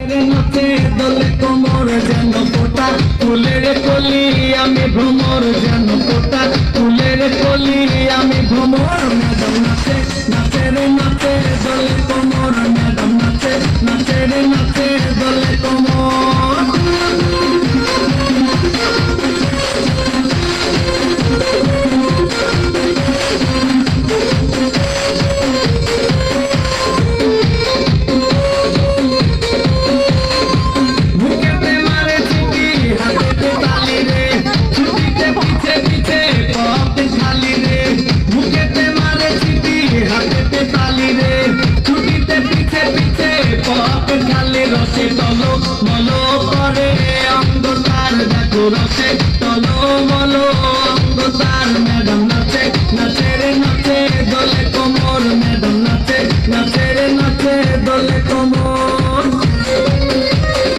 নাচে দোলে কোমর যেন ফোটা ফুলের কলি আমি ভ্রমর যেন ফোটা ফুলের কলি আমি ভ্রমর ম্যাডাম নাচে নাচে রে নাচে দোলে কোমর ম্যাডাম নাচে নাচে রে নাচে দোলে কোমর তলো মলো করে অঙ্গতার দেখো রসে তলো মলো অঙ্গতার ম্যাডাম নাচে নাচে রে নাচে দোলে কোমর ম্যাডাম নাচে নাচে রে নাচে দোলে কোমর